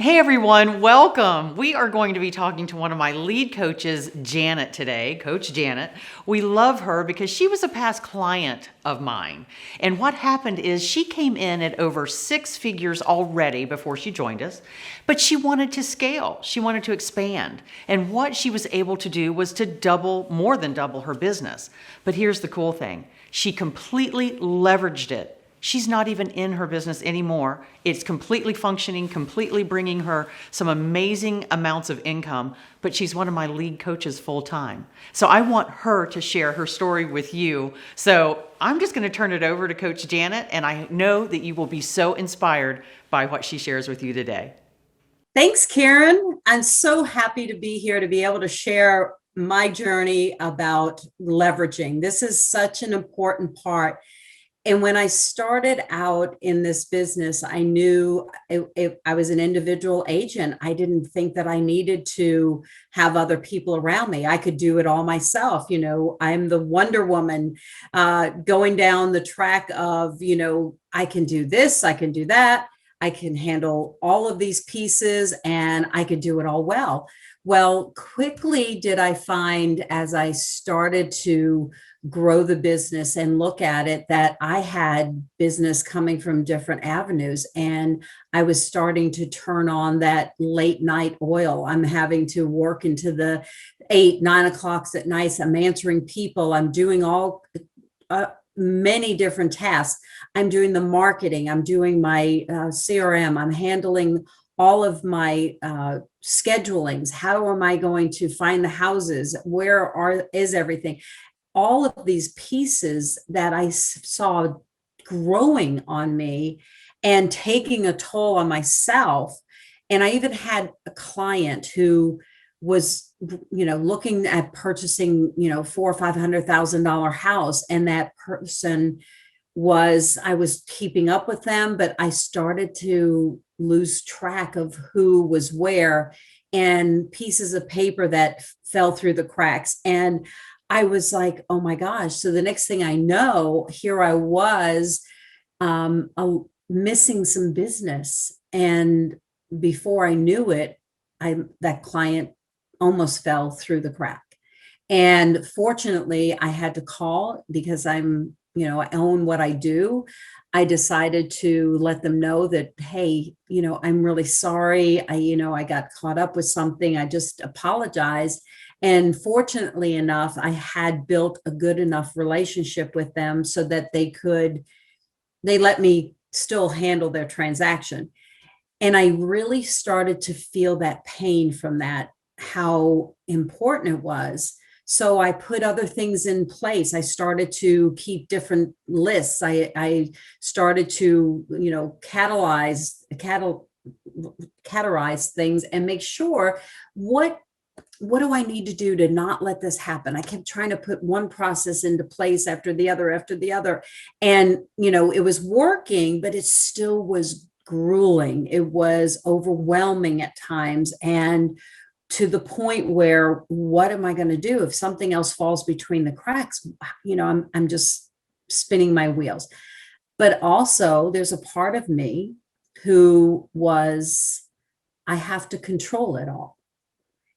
Hey everyone, welcome. We are going to be talking to one of my lead coaches, Janet, today, Coach Janet. We love her because she was a past client of mine. And what happened is she came in at over 6 figures already before she joined us, but she wanted to scale. She wanted to expand. And what she was able to do was to double, more than double her business. But here's the cool thing. She completely leveraged it. She's not even in her business anymore. It's completely functioning, completely bringing her some amazing amounts of income, but she's one of my lead coaches full time. So I want her to share her story with you. So I'm just going to turn it over to Coach Janet, and I know that you will be so inspired by what she shares with you today. Thanks, Karen. I'm so happy to be here to be able to share my journey about leveraging. This is such an important part. And when I started out in this business, I knew I was an individual agent. I didn't think that I needed to have other people around me. I could do it all myself. I'm the Wonder Woman going down the track of, I can do this, I can do that. I can handle all of these pieces and I could do it all well. Well, quickly did I find as I started to grow the business and look at it that I had business coming from different avenues. And I was starting to turn on that late night oil. I'm having to work into the 8, 9 o'clocks at night. I'm answering people. I'm doing all many different tasks. I'm doing the marketing. I'm doing my CRM. I'm handling all of my schedulings. How am I going to find the houses? Is everything? All of these pieces that I saw growing on me and taking a toll on myself. And I even had a client who was, looking at purchasing, $400,000 or $500,000 house. And that person I was keeping up with them, but I started to lose track of who was where and pieces of paper that fell through the cracks. And I was like, oh my gosh. So the next thing I know, here I was missing some business. And before I knew it, that client almost fell through the crack. And fortunately, I had to call because I own what I do. I decided to let them know that, hey, I'm really sorry. I got caught up with something. I just apologized. And fortunately enough, I had built a good enough relationship with them so that they let me still handle their transaction. And I really started to feel that pain from that, how important it was. So I put other things in place. I started to keep different lists. I started to, categorize things and make sure what do I need to do to not let this happen? I kept trying to put one process into place after the other. And, it was working, but it still was grueling. It was overwhelming at times. And to the point where, what am I going to do if something else falls between the cracks? I'm just spinning my wheels. But also there's a part of me I have to control it all.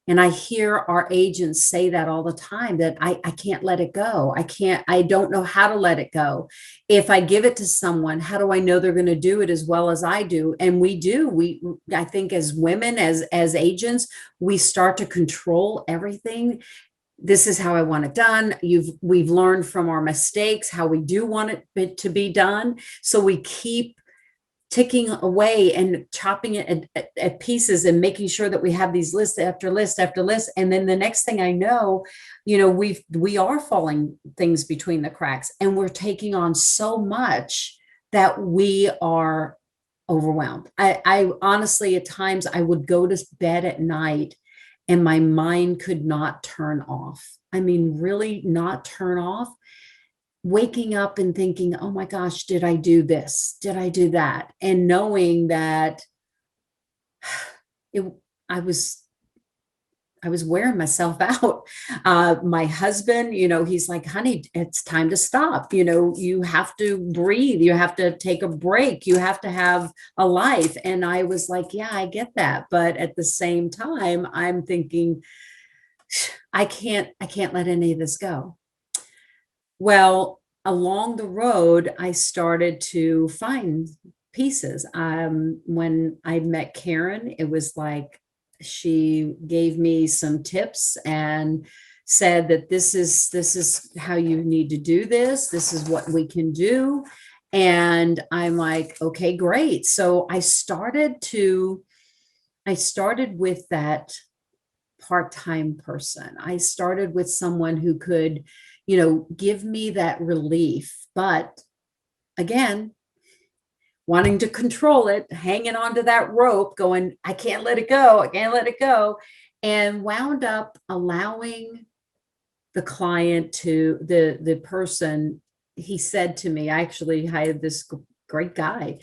And I hear our agents say that all the time, that I can't let it go. I don't know how to let it go. If I give it to someone, how do I know they're going to do it as well as I do? And I think as women, as agents, we start to control everything. This is how I want it done. We've learned from our mistakes how we do want it to be done. So we keep ticking away and chopping it at pieces and making sure that we have these lists after list after list. And then the next thing I know, we are falling things between the cracks and we're taking on so much that we are overwhelmed. I honestly, at times I would go to bed at night and my mind could not turn off. I mean, really not turn off. Waking up and thinking, oh my gosh, did I do this? Did I do that? And knowing that it, I was was wearing myself out. My husband, he's like, honey, it's time to stop. You have to breathe. You have to take a break. You have to have a life. And I was like, yeah, I get that. But at the same time, I'm thinking, I can't let any of this go. Well, along the road, I started to find pieces. When I met Karen, it was like she gave me some tips and said that this is how you need to do this. This is what we can do. And I'm like, okay, great. So I started with that part-time person. I started with someone who could, give me that relief. But again, wanting to control it, hanging onto that rope, going, I can't let it go. I can't let it go. And wound up allowing the client to the person. He said to me, I actually hired this great guy.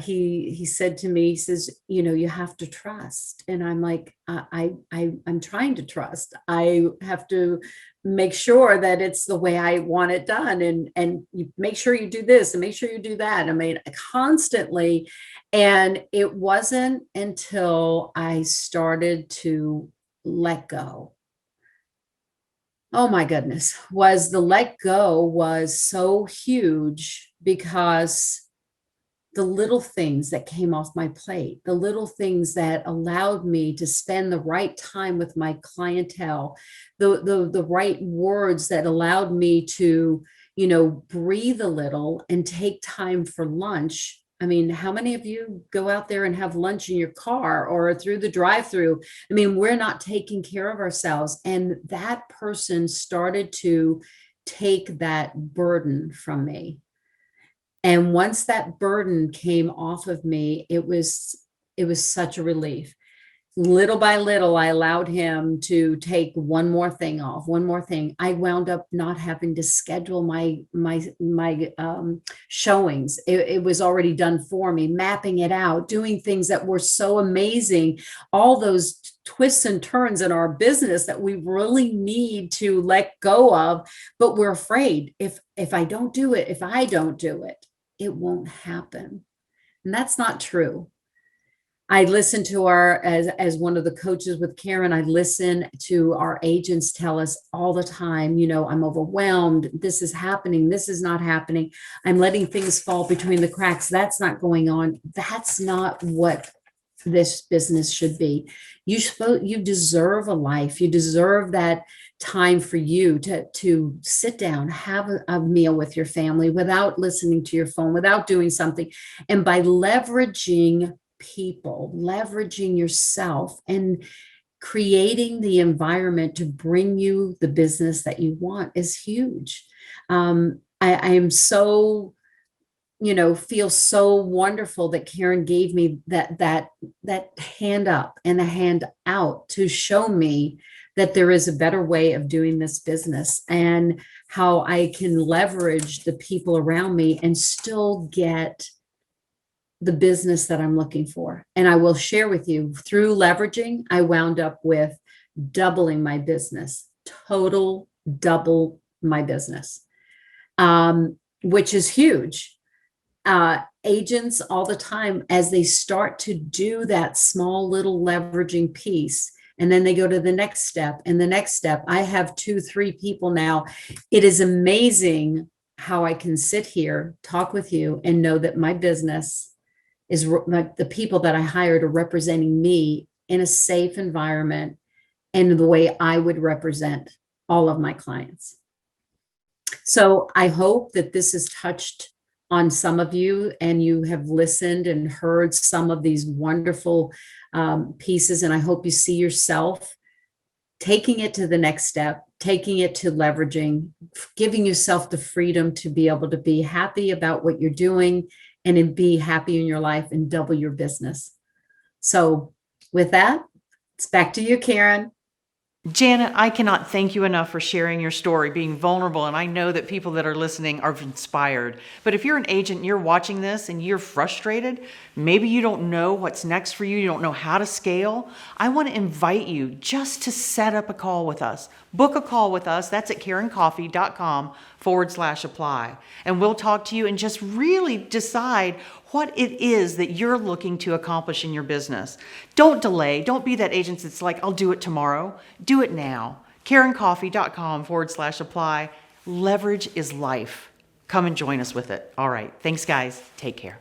He said to me, he says, you have to trust. And I'm like, I'm trying to trust. I have to make sure that it's the way I want it done. And you make sure you do this and make sure you do that. I mean, constantly. And it wasn't until I started to let go. Oh my goodness, the let go was so huge, because the little things that came off my plate, the little things that allowed me to spend the right time with my clientele, the right words that allowed me to, breathe a little and take time for lunch. I mean, how many of you go out there and have lunch in your car or through the drive-through? I mean, we're not taking care of ourselves. And that person started to take that burden from me. And once that burden came off of me, it was such a relief. Little by little, I allowed him to take one more thing off, one more thing. I wound up not having to schedule my showings. It was already done for me, mapping it out, doing things that were so amazing. All those twists and turns in our business that we really need to let go of, but we're afraid if I don't do it, it won't happen. And that's not true. I listen to as one of the coaches with Karen, I listen to our agents tell us all the time, I'm overwhelmed. This is happening. This is not happening. I'm letting things fall between the cracks. That's not going on. That's not what this business should be. You deserve a life. You deserve that time for you to sit down, have a meal with your family without listening to your phone, without doing something. And by leveraging people, leveraging yourself, and creating the environment to bring you the business that you want is huge. I am so, feel so wonderful that Karen gave me that hand up and a hand out to show me that there is a better way of doing this business, and how I can leverage the people around me and still get the business that I'm looking for. And I will share with you, through leveraging, I wound up with doubling my business, total double my business, which is huge. Agents all the time, as they start to do that small little leveraging piece, and then they go to the next step and the next step. I have 2-3 people now. It is amazing how I can sit here, talk with you, and know that my business is the people that I hired are representing me in a safe environment and the way I would represent all of my clients. So I hope that this has touched on some of you, and you have listened and heard some of these wonderful pieces. And I hope you see yourself taking it to the next step, taking it to leveraging, giving yourself the freedom to be able to be happy about what you're doing, and be happy in your life and double your business. So with that, it's back to you, Karen. Janet, I cannot thank you enough for sharing your story, being vulnerable, and I know that people that are listening are inspired. But if you're an agent and you're watching this and you're frustrated, maybe you don't know what's next for you, you don't know how to scale, I want to invite you just to set up a call with us. Book a call with us. That's at KarenCoffey.com/apply. And we'll talk to you and just really decide what it is that you're looking to accomplish in your business. Don't delay. Don't be that agent that's like, I'll do it tomorrow. Do it now. KarenCoffey.com/apply. Leverage is life. Come and join us with it. All right. Thanks, guys. Take care.